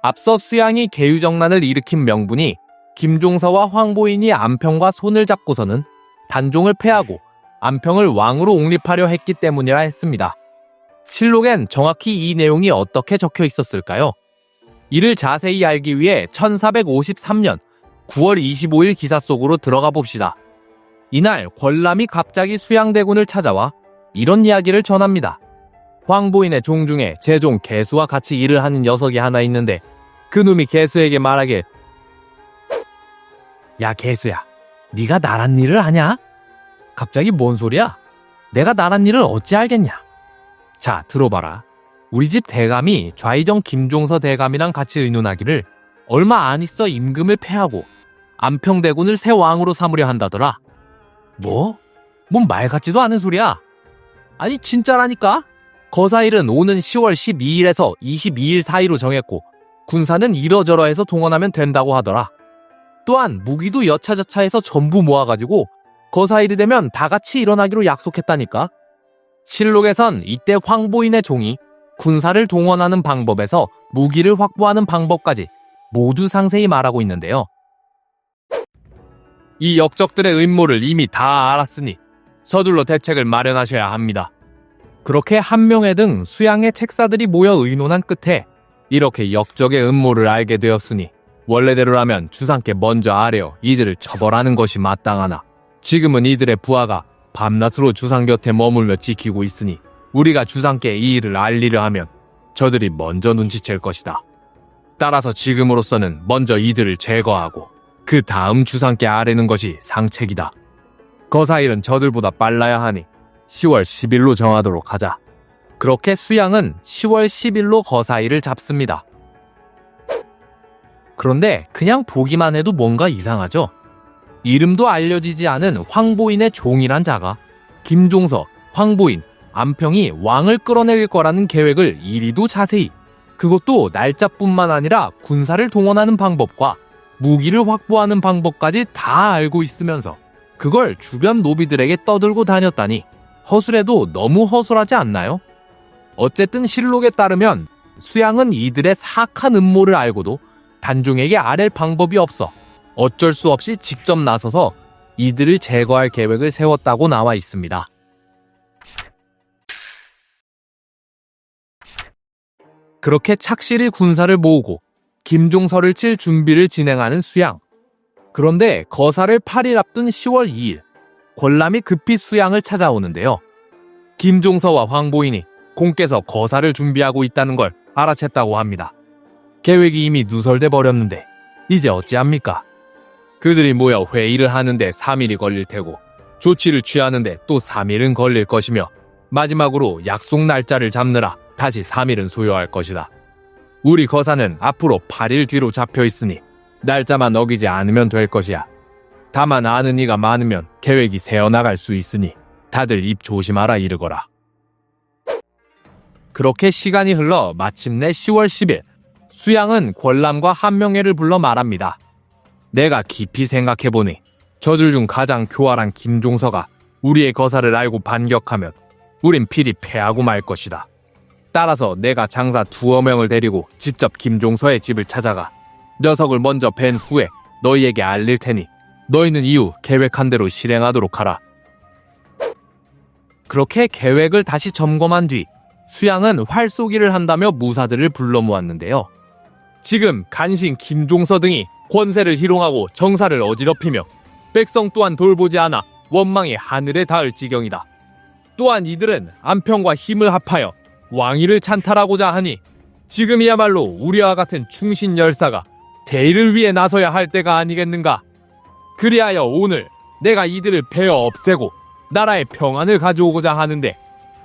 앞서 수양이 계유정난을 일으킨 명분이 김종서와 황보인이 안평과 손을 잡고서는 단종을 패하고 안평을 왕으로 옹립하려 했기 때문이라 했습니다. 실록엔 정확히 이 내용이 어떻게 적혀 있었을까요? 이를 자세히 알기 위해 1453년 9월 25일 기사 속으로 들어가 봅시다. 이날 권람이 갑자기 수양대군을 찾아와 이런 이야기를 전합니다. 황보인의 종 중에 제 종 개수와 같이 일을 하는 녀석이 하나 있는데 그 놈이 개수에게 말하길, 야 개수야, 네가 나란 일을 하냐? 갑자기 뭔 소리야? 내가 나란 일을 어찌 알겠냐? 자, 들어봐라. 우리 집 대감이 좌의정 김종서 대감이랑 같이 의논하기를 얼마 안 있어 임금을 패하고 안평대군을 새 왕으로 삼으려 한다더라. 뭐? 뭔 말 같지도 않은 소리야. 아니 진짜라니까? 거사일은 오는 10월 12일에서 22일 사이로 정했고 군사는 이러저러해서 동원하면 된다고 하더라. 또한 무기도 여차저차해서 전부 모아가지고 거사일이 되면 다 같이 일어나기로 약속했다니까. 실록에선 이때 황보인의 종이 군사를 동원하는 방법에서 무기를 확보하는 방법까지 모두 상세히 말하고 있는데요. 이 역적들의 음모를 이미 다 알았으니 서둘러 대책을 마련하셔야 합니다. 그렇게 한명회 등 수양의 책사들이 모여 의논한 끝에 이렇게 역적의 음모를 알게 되었으니 원래대로라면 주상께 먼저 아뢰어 이들을 처벌하는 것이 마땅하나 지금은 이들의 부하가 밤낮으로 주상 곁에 머물며 지키고 있으니 우리가 주상께 이 일을 알리려 하면 저들이 먼저 눈치챌 것이다. 따라서 지금으로서는 먼저 이들을 제거하고 그 다음 주상께 아뢰는 것이 상책이다. 거사일은 저들보다 빨라야 하니 10월 10일로 정하도록 하자. 그렇게 수양은 10월 10일로 거사일을 잡습니다. 그런데 그냥 보기만 해도 뭔가 이상하죠? 이름도 알려지지 않은 황보인의 종이란 자가 김종서, 황보인, 안평이 왕을 끌어낼 거라는 계획을 이리도 자세히, 그것도 날짜뿐만 아니라 군사를 동원하는 방법과 무기를 확보하는 방법까지 다 알고 있으면서 그걸 주변 노비들에게 떠들고 다녔다니 허술해도 너무 허술하지 않나요? 어쨌든 실록에 따르면 수양은 이들의 사악한 음모를 알고도 단종에게 아랠 방법이 없어 어쩔 수 없이 직접 나서서 이들을 제거할 계획을 세웠다고 나와 있습니다. 그렇게 착실히 군사를 모으고 김종서를 칠 준비를 진행하는 수양. 그런데 거사를 8일 앞둔 10월 2일 권람이 급히 수양을 찾아오는데요. 김종서와 황보인이 공께서 거사를 준비하고 있다는 걸 알아챘다고 합니다. 계획이 이미 누설돼 버렸는데 이제 어찌합니까? 그들이 모여 회의를 하는데 3일이 걸릴 테고 조치를 취하는데 또 3일은 걸릴 것이며 마지막으로 약속 날짜를 잡느라 다시 3일은 소요할 것이다. 우리 거사는 앞으로 8일 뒤로 잡혀 있으니 날짜만 어기지 않으면 될 것이야. 다만 아는 이가 많으면 계획이 새어나갈 수 있으니 다들 입 조심하라 이르거라. 그렇게 시간이 흘러 마침내 10월 10일 수양은 권람과 한명회를 불러 말합니다. 내가 깊이 생각해보니 저들 중 가장 교활한 김종서가 우리의 거사를 알고 반격하면 우린 필히 패하고 말 것이다. 따라서 내가 장사 2명을 데리고 직접 김종서의 집을 찾아가 녀석을 먼저 뵌 후에 너희에게 알릴 테니 너희는 이후 계획한 대로 실행하도록 하라. 그렇게 계획을 다시 점검한 뒤 수양은 활쏘기를 한다며 무사들을 불러 모았는데요. 지금 간신 김종서 등이 권세를 희롱하고 정사를 어지럽히며 백성 또한 돌보지 않아 원망이 하늘에 닿을 지경이다. 또한 이들은 안평과 힘을 합하여 왕위를 찬탈하고자 하니 지금이야말로 우리와 같은 충신 열사가 대의를 위해 나서야 할 때가 아니겠는가. 그리하여 오늘 내가 이들을 베어 없애고 나라의 평안을 가져오고자 하는데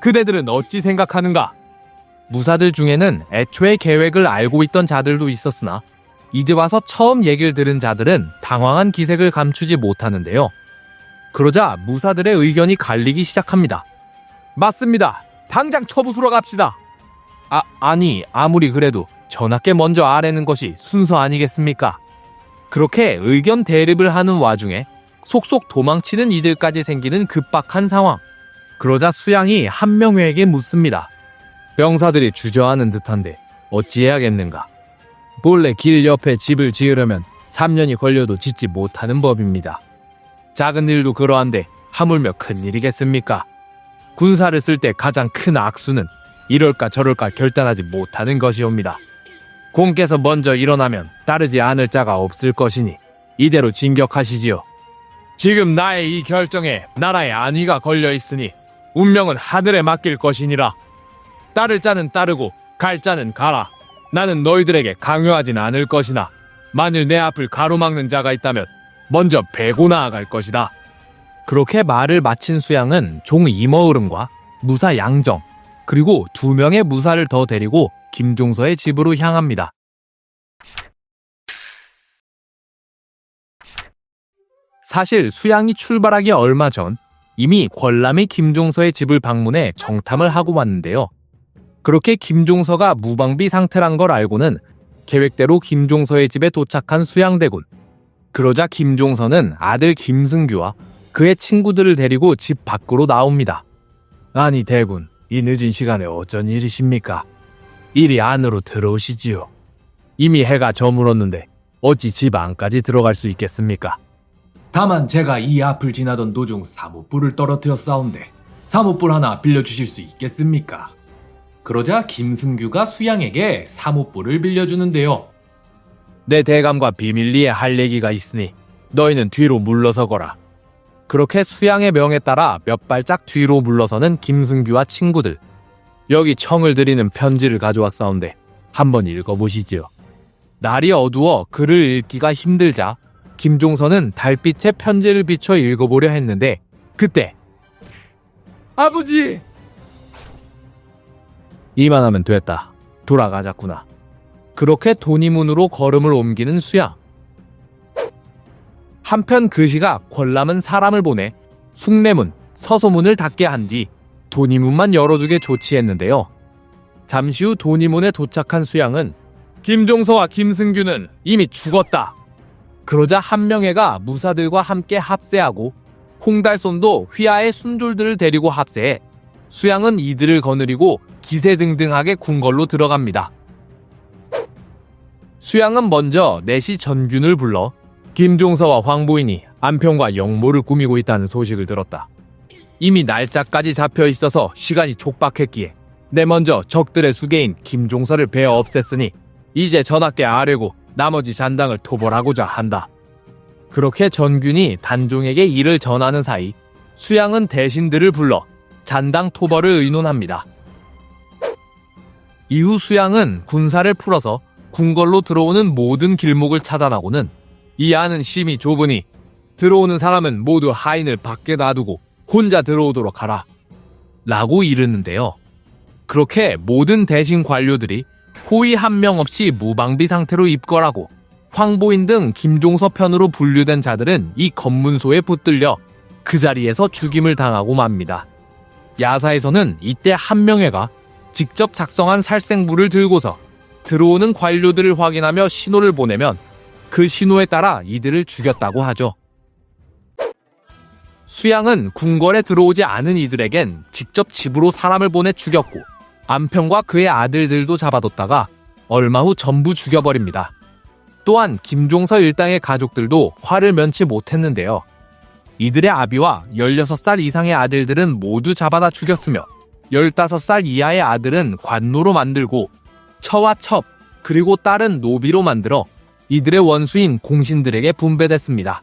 그대들은 어찌 생각하는가? 무사들 중에는 애초에 계획을 알고 있던 자들도 있었으나 이제 와서 처음 얘기를 들은 자들은 당황한 기색을 감추지 못하는데요. 그러자 무사들의 의견이 갈리기 시작합니다. 맞습니다. 당장 처부수러 갑시다. 아니 아무리 그래도 전하께 먼저 아뢰는 것이 순서 아니겠습니까? 그렇게 의견 대립을 하는 와중에 속속 도망치는 이들까지 생기는 급박한 상황. 그러자 수양이 한명회에게 묻습니다. 병사들이 주저하는 듯한데 어찌해야겠는가? 본래 길 옆에 집을 지으려면 3년이 걸려도 짓지 못하는 법입니다. 작은 일도 그러한데 하물며 큰 일이겠습니까? 군사를 쓸 때 가장 큰 악수는 이럴까 저럴까 결단하지 못하는 것이옵니다. 공께서 먼저 일어나면 따르지 않을 자가 없을 것이니 이대로 진격하시지요. 지금 나의 이 결정에 나라의 안위가 걸려 있으니 운명은 하늘에 맡길 것이니라. 따를 자는 따르고 갈 자는 가라. 나는 너희들에게 강요하진 않을 것이나 만일 내 앞을 가로막는 자가 있다면 먼저 베고 나아갈 것이다. 그렇게 말을 마친 수양은 종 임어으름과 무사 양정 그리고 2명의 무사를 더 데리고 김종서의 집으로 향합니다. 사실 수양이 출발하기 얼마 전 이미 권람이 김종서의 집을 방문해 정탐을 하고 왔는데요. 그렇게 김종서가 무방비 상태란 걸 알고는 계획대로 김종서의 집에 도착한 수양대군. 그러자 김종서는 아들 김승규와 그의 친구들을 데리고 집 밖으로 나옵니다. 아니 대군, 이 늦은 시간에 어쩐 일이십니까? 이리 안으로 들어오시지요. 이미 해가 저물었는데 어찌 집 안까지 들어갈 수 있겠습니까? 다만 제가 이 앞을 지나던 도중 사뭇불을 떨어뜨렸사온데 사뭇불 하나 빌려주실 수 있겠습니까? 그러자 김승규가 수양에게 사뭇불을 빌려주는데요. 내 대감과 비밀리에 할 얘기가 있으니 너희는 뒤로 물러서거라. 그렇게 수양의 명에 따라 몇 발짝 뒤로 물러서는 김승규와 친구들. 여기 청을 드리는 편지를 가져왔사온데 한번 읽어보시지요. 날이 어두워 글을 읽기가 힘들자 김종서는 달빛에 편지를 비춰 읽어보려 했는데 그때 아버지! 이만하면 됐다. 돌아가자꾸나. 그렇게 도니문으로 걸음을 옮기는 수양. 한편 그 시각 권람은 사람을 보내 숭례문, 서소문을 닫게 한 뒤 도니문만 열어주게 조치했는데요. 잠시 후 도니문에 도착한 수양은 김종서와 김승규는 이미 죽었다. 그러자 한명회가 무사들과 함께 합세하고 홍달손도 휘하의 순졸들을 데리고 합세해 수양은 이들을 거느리고 기세등등하게 궁궐로 들어갑니다. 수양은 먼저 내시 전균을 불러 김종서와 황보인이 안평과 영모를 꾸미고 있다는 소식을 들었다. 이미 날짜까지 잡혀 있어서 시간이 촉박했기에 내 먼저 적들의 수계인 김종서를 베어 없앴으니 이제 전하께 아뢰고 나머지 잔당을 토벌하고자 한다. 그렇게 전균이 단종에게 이를 전하는 사이 수양은 대신들을 불러 잔당 토벌을 의논합니다. 이후 수양은 군사를 풀어서 궁궐로 들어오는 모든 길목을 차단하고는 이 안은 심히 좁으니 들어오는 사람은 모두 하인을 밖에 놔두고 혼자 들어오도록 하라 라고 이르는데요. 그렇게 모든 대신 관료들이 호위 한 명 없이 무방비 상태로 입궐하고 황보인 등 김종서 편으로 분류된 자들은 이 검문소에 붙들려 그 자리에서 죽임을 당하고 맙니다. 야사에서는 이때 한명회가 직접 작성한 살생부를 들고서 들어오는 관료들을 확인하며 신호를 보내면 그 신호에 따라 이들을 죽였다고 하죠. 수양은 궁궐에 들어오지 않은 이들에겐 직접 집으로 사람을 보내 죽였고 안평과 그의 아들들도 잡아뒀다가 얼마 후 전부 죽여버립니다. 또한 김종서 일당의 가족들도 화를 면치 못했는데요. 이들의 아비와 16살 이상의 아들들은 모두 잡아다 죽였으며 15살 이하의 아들은 관노로 만들고 처와 첩 그리고 딸은 노비로 만들어 이들의 원수인 공신들에게 분배됐습니다.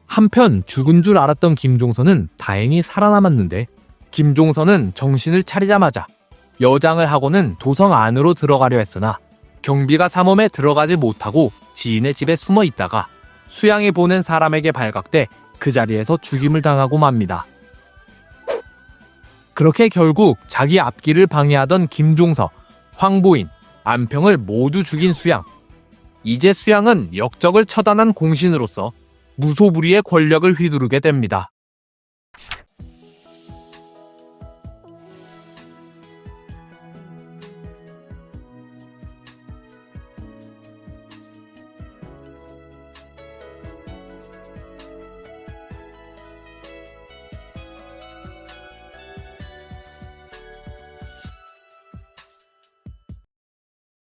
한편 죽은 줄 알았던 김종서는 다행히 살아남았는데 김종서는 정신을 차리자마자 여장을 하고는 도성 안으로 들어가려 했으나 경비가 삼엄에 들어가지 못하고 지인의 집에 숨어 있다가 수양이 보낸 사람에게 발각돼 그 자리에서 죽임을 당하고 맙니다. 그렇게 결국 자기 앞길을 방해하던 김종서, 황보인, 안평을 모두 죽인 수양. 이제 수양은 역적을 처단한 공신으로서 무소불위의 권력을 휘두르게 됩니다.